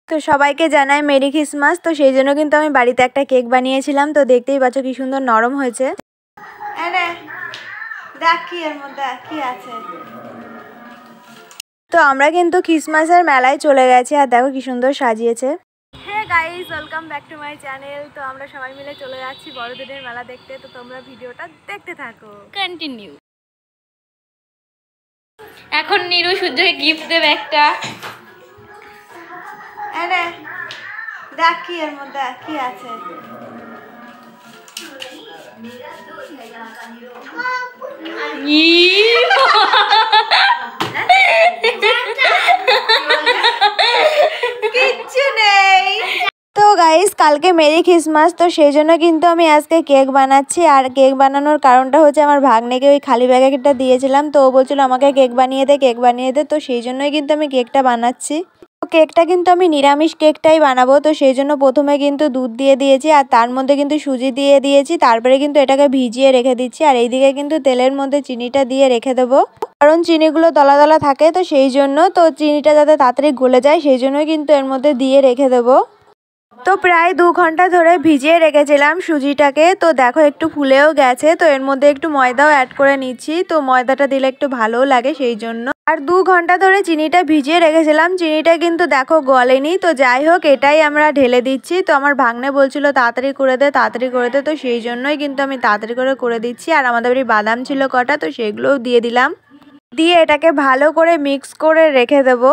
তো সবাইকে জানাই মেরি ক্রিসমাস। তো সেই জন্য কিন্তু আমি বাড়িতে একটা কেক বানিয়েছিলাম। তো দেখতেই পাচ্ছ কি সুন্দর নরম হয়েছে। দেখ কি এর মধ্যে কি আছে। তো আমরা কিন্তু ক্রিসমাসের মেলায় চলে গেছি আর দেখো কি সুন্দর সাজিয়েছে। Hey guys, welcome back to my channel. তো আমরা সবাই মিলে চলে যাচ্ছি বড়দিনের মেলা দেখতে। তো তোমরা ভিডিওটা দেখতে থাকো, কন্টিনিউ। এখন নিরু সূর্যকে গিফট দেবে একটা। দেখ কি এর মধ্যে কি আছে। কিচ্ছু নেই। তো গাইস, কালকে মেরি ক্রিসমাস। তো সেই জন্য কিন্তু আমি আজকে কেক বানাচ্ছি। আর কেক বানানোর কারণটা হচ্ছে আমার ভাগ্নেকে ওই খালি প্যাকেটটা দিয়েছিলাম। তো ও বলছিল আমাকে কেক বানিয়ে দে, কেক বানিয়ে দে। তো সেই জন্যই কিন্তু আমি কেকটা বানাচ্ছি। কেকটা কিন্তু আমি নিরামিষ কেকটাই বানাবো। তো সেই জন্য প্রথমে কিন্তু দুধ দিয়ে দিয়েছি আর তার মধ্যে কিন্তু সুজি দিয়ে দিয়েছি। তারপরে কিন্তু এটাকে ভিজিয়ে রেখে দিচ্ছি। আর এইদিকে কিন্তু তেলের মধ্যে চিনিটা দিয়ে রেখে দেবো, কারণ চিনিগুলো দলা দলা থাকে। তো সেই জন্য তো চিনিটা যাতে তাড়াতাড়ি গলে যায় সেই জন্যই কিন্তু এর মধ্যে দিয়ে রেখে দেবো। তো প্রায় 2 ঘন্টা ধরে ভিজিয়ে রেখেছিলাম সুজিটাকে। তো দেখো একটু ফুলেও গেছে। তো এর মধ্যে একটু ময়দাও অ্যাড করে নিচ্ছি। তো ময়দাটা দিলে একটু ভালোও লাগে সেই জন্য। আর 2 ঘন্টা ধরে চিনিটা ভিজিয়ে রেখেছিলাম। চিনিটা কিন্তু দেখো গলেনি। তো যাই হোক, এটাই আমরা ঢেলে দিচ্ছি। তো আমার ভাগ্নে বলছিল তাড়াতাড়ি করে দে, তাড়াতাড়ি করে দে। তো সেই জন্যই কিন্তু আমি তাড়াতাড়ি করে দিচ্ছি। আর আমাদের বাড়ি বাদাম ছিল কটা, তো সেগুলোও দিয়ে দিলাম। দিয়ে এটাকে ভালো করে মিক্স করে রেখে দেবো।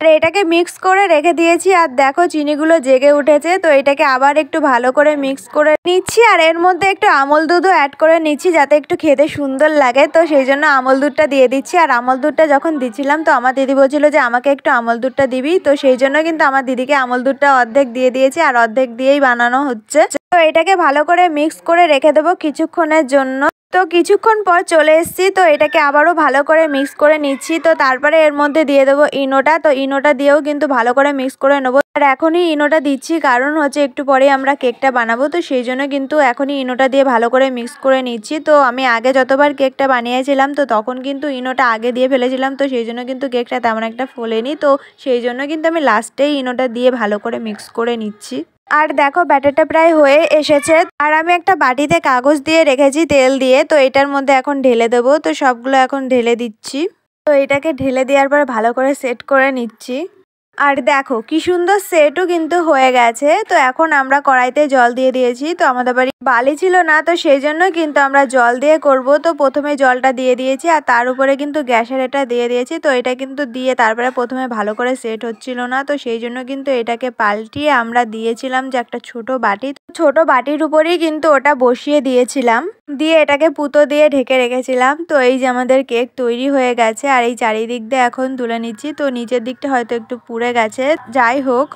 আর এটাকে মিক্স করে রেখে দিয়েছি। আর দেখো চিনিগুলো জেগে উঠেছে। তো এটাকে আবার একটু ভালো করে মিক্স করে নিচ্ছি। আর এর মধ্যে একটু আমল দুধও অ্যাড করে নিচ্ছি যাতে একটু খেতে সুন্দর লাগে। তো সেই জন্য আমল দুধটা দিয়ে দিচ্ছি। আর আমল দুধটা যখন দিচ্ছিলাম তো আমার দিদি বলছিল যে আমাকে একটু আমল দুধটা দিবি। তো সেই জন্য কিন্তু আমার দিদিকে আমল দুধটা অর্ধেক দিয়ে দিয়েছি আর অর্ধেক দিয়েই বানানো হচ্ছে। তো এটাকে ভালো করে মিক্স করে রেখে দেবো কিছুক্ষণের জন্য। তো কিছুক্ষণ পর চলে এসেছি। তো এটাকে আবারও ভালো করে মিক্স করে নিচ্ছি। তো তারপরে এর মধ্যে দিয়ে দেবো ইনোটা। তো ইনোটা দিয়েও কিন্তু ভালো করে মিক্স করে নেবো। আর এখনই ইনোটা দিচ্ছি কারণ হচ্ছে একটু পরেই আমরা কেকটা বানাবো। তো সেই জন্য কিন্তু এখনই ইনোটা দিয়ে ভালো করে মিক্স করে নিচ্ছি। তো আমি আগে যতবার কেকটা বানিয়েছিলাম তো তখন কিন্তু ইনোটা আগে দিয়ে ফেলেছিলাম। তো সেই জন্য কিন্তু কেকটা তেমন একটা ফোলেনি। তো সেই জন্য কিন্তু আমি লাস্টেই ইনোটা দিয়ে ভালো করে মিক্স করে নিচ্ছি। আর দেখো ব্যাটারটা প্রায় হয়ে এসেছে। আর আমি একটা বাটিতে কাগজ দিয়ে রেখেছি তেল দিয়ে। তো এটার মধ্যে এখন ঢেলে দেবো। তো সবগুলো এখন ঢেলে দিচ্ছি। তো এটাকে ঢেলে দেওয়ার পর ভালো করে সেট করে নিচ্ছি। আর দেখো কি সুন্দর সেটও কিন্তু হয়ে গেছে। তো এখন আমরা কড়াইতে জল দিয়ে দিয়েছি। তো আমাদের বাড়ি বালি ছিল না, তো সেই জন্য কিন্তু আমরা জল দিয়ে করব। তো প্রথমে জলটা দিয়ে দিয়েছি আর তার উপরে কিন্তু গ্যাসের এটা দিয়ে দিয়েছি। তো এটা কিন্তু দিয়ে তারপরে প্রথমে ভালো করে সেট হচ্ছিল না। তো সেই জন্য কিন্তু এটাকে পাল্টিয়ে আমরা দিয়েছিলাম যে একটা ছোট বাটি। ছোট বাটির উপরেই কিন্তু ওটা বসিয়ে দিয়েছিলাম। দিয়ে এটাকে পুতো দিয়ে ঢেকে রেখেছিলাম। তো এই যে আমাদের কেক তৈরি হয়ে গেছে। আর এই চারিদিক দিয়ে এখন তুলে নিচ্ছি। তো নিচের দিকটা হয়তো একটু পুড়ে গেছে, যাই হোক।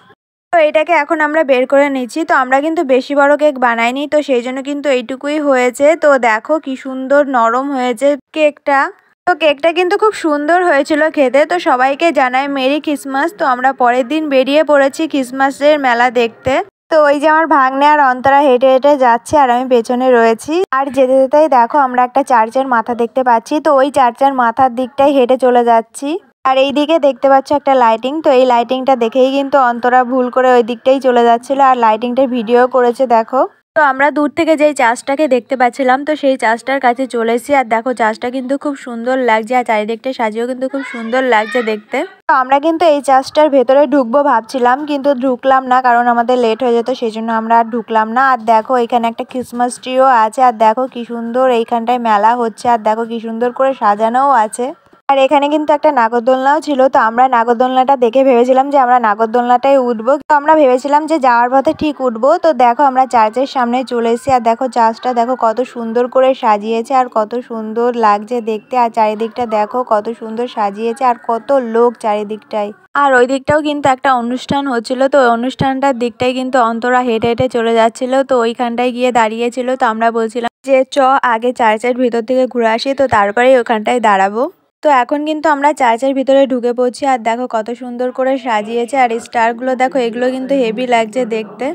তো এটাকে এখন আমরা বের করে নিচ্ছি। তো আমরা কিন্তু বেশি বড় কেক বানাইনি, তো সেই জন্য কিন্তু এইটুকুই হয়েছে। তো দেখো কি সুন্দর নরম হয়েছে কেকটা। তো কেকটা কিন্তু খুব সুন্দর হয়েছিল খেতে। তো সবাইকে জানাই মেরি ক্রিসমাস। তো আমরা পরের দিন বেরিয়ে পড়েছি ক্রিসমাসের মেলা দেখতে। তো ওই যে আমার ভাগ্নে আর অন্তরা হেঁটে হেঁটে যাচ্ছে আর আমি পেছনে রয়েছি। আর যেতে যেতেই দেখো আমরা একটা চার্চের মাথা দেখতে পাচ্ছি। তো ওই চার্চের মাথার দিকটাই হেঁটে চলে যাচ্ছি। আর এই দিকে দেখতে পাচ্ছ একটা লাইটিং। তো এই লাইটিংটা দেখেই কিন্তু অন্তরা ভুল করে ওই দিকটাই চলে যাচ্ছিল আর লাইটিংটার ভিডিও করেছে দেখো। তো আমরা দূর থেকে যেই চার্চটাকে দেখতে পাচ্ছিলাম তো সেই চার্চটার কাছে চলে এসেছি। আর দেখো চার্চটা কিন্তু খুব সুন্দর লাগছে আর চারিদিকটা সাজিয়েও কিন্তু খুব সুন্দর লাগছে দেখতে। তো আমরা কিন্তু এই চার্চটার ভেতরে ঢুকবো ভাবছিলাম, কিন্তু ঢুকলাম না কারণ আমাদের লেট হয়ে যেত, সেই জন্য আমরা আর ঢুকলাম না। আর দেখো এখানে একটা ক্রিসমাস ট্রিও আছে। আর দেখো কি সুন্দর এইখানটায় মেলা হচ্ছে। আর দেখো কি সুন্দর করে সাজানোও আছে। আর এখানে কিন্তু একটা নাগরদোলনাও ছিল। তো আমরা নাগরদোলনাটা দেখে ভেবেছিলাম যে আমরা নাগরদোলনাটাই উঠবো। তো আমরা ভেবেছিলাম যে যাওয়ার পথে ঠিক উঠবো। তো দেখো আমরা চার্চের সামনে চলে এসেছি। আর দেখো চার্চটা দেখো কত সুন্দর করে সাজিয়েছে আর কত সুন্দর লাগছে দেখতে। আর চারিদিকটা দেখো কত সুন্দর সাজিয়েছে আর কত লোক চারিদিকটায়। আর ওই দিকটাও কিন্তু একটা অনুষ্ঠান হচ্ছিল। তো ওই অনুষ্ঠানটার দিকটাই কিন্তু অন্তরা হেঁটে হেঁটে চলে যাচ্ছিল। তো ওইখানটায় গিয়ে দাঁড়িয়েছিল। তো আমরা বলছিলাম যে চ আগে চার্চের ভিতর থেকে ঘুরে আসি, তো তারপরেই ওখানটায় দাঁড়াবো। তো এখন কিন্তু আমরা চার্চের ভিতরে ঢুকে পড়ছি। আর দেখো কত সুন্দর করে সাজিয়েছে আর স্টারগুলো দেখো, এগুলো কিন্তু হেভি লাগছে দেখতে।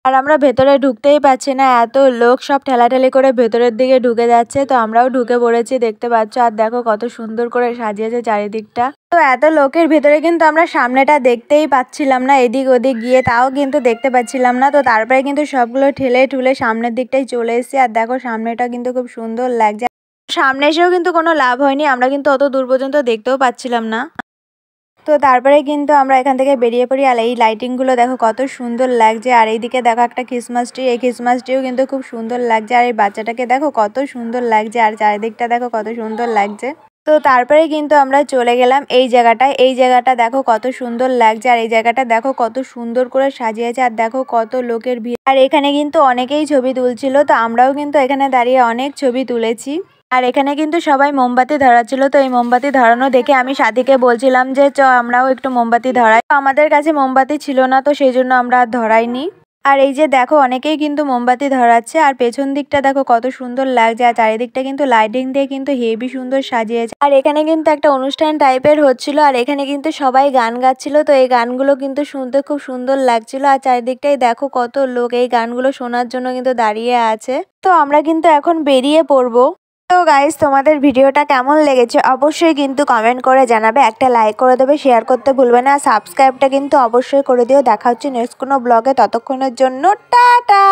আর আমরা ভেতরে ঢুকতেই পাচ্ছি না, এত লোক সব ঠেলাঠেলি করে ভেতরের দিকে ঢুকে যাচ্ছে। তো আমরাও ঢুকে পড়েছি, দেখতে পাচ্ছ। আর দেখো কত সুন্দর করে সাজিয়েছে চারিদিকটা। তো এত লোকের ভেতরে কিন্তু আমরা সামনেটা দেখতেই পাচ্ছিলাম না, এদিক ওদিক গিয়ে তাও কিন্তু দেখতে পাচ্ছিলাম না। তো তারপরে কিন্তু সবগুলো ঠেলে ঠুলে সামনের দিকটাই চলে এসেছি। আর দেখো সামনেটা কিন্তু খুব সুন্দর লাগছে। সামনে এসেও কিন্তু কোনো লাভ হয়নি, আমরা কিন্তু অত দূর পর্যন্ত দেখতেও পাচ্ছিলাম না। তো তারপরে কিন্তু আমরা এখান থেকে বেরিয়ে পড়ি। আর এই লাইটিংগুলো দেখো কত সুন্দর লাগছে। আর এইদিকে দেখো একটা ক্রিসমাস ট্রি, এই ক্রিসমাস ট্রিও কিন্তু খুব সুন্দর লাগছে। আর এই বাচ্চাটাকে দেখো কত সুন্দর লাগছে। আর চারিদিকটা দেখো কত সুন্দর লাগছে। তো তারপরে কিন্তু আমরা চলে গেলাম এই জায়গাটায়। এই জায়গাটা দেখো কত সুন্দর লাগছে। আর এই জায়গাটা দেখো কত সুন্দর করে সাজিয়েছে। আর দেখো কত লোকের ভিড়। আর এখানে কিন্তু অনেকেই ছবি তুলছিল, তো আমরাও কিন্তু এখানে দাঁড়িয়ে অনেক ছবি তুলেছি। আর এখানে কিন্তু সবাই মোমবাতি ধরাচ্ছিল। তো এই মোমবাতি ধরানো দেখে আমি সাথীকে বলছিলাম যে আমরাও একটু মোমবাতি ধরাই। তো আমাদের কাছে মোমবাতি ছিল না, তো সেই জন্য আমরা আর ধরাইনি। আর এই যে দেখো অনেকেই কিন্তু মোমবাতি ধরাচ্ছে। আর পেছন দিকটা দেখো কত সুন্দর লাগছে। আর চারিদিকটা কিন্তু লাইটিং দিয়ে কিন্তু হেভি সুন্দর সাজিয়েছে। আর এখানে কিন্তু একটা অনুষ্ঠান টাইপের হচ্ছিল। আর এখানে কিন্তু সবাই গান গাচ্ছিল। তো এই গানগুলো কিন্তু শুনতে খুব সুন্দর লাগছিল। আর চারিদিকটাই দেখো কত লোক এই গানগুলো শোনার জন্য কিন্তু দাঁড়িয়ে আছে। তো আমরা কিন্তু এখন বেরিয়ে পড়বো। তো গাইস, তোমাদের ভিডিওটা কেমন লেগেছে অবশ্যই কিন্তু কমেন্ট করে জানাবে। একটা লাইক করে দেবে, শেয়ার করতে ভুলবে না। সাবস্ক্রাইবটা কিন্তু অবশ্যই করে দিও। দেখা হচ্ছে নেক্সট কোনো ব্লগে, ততক্ষণের জন্য টাটা।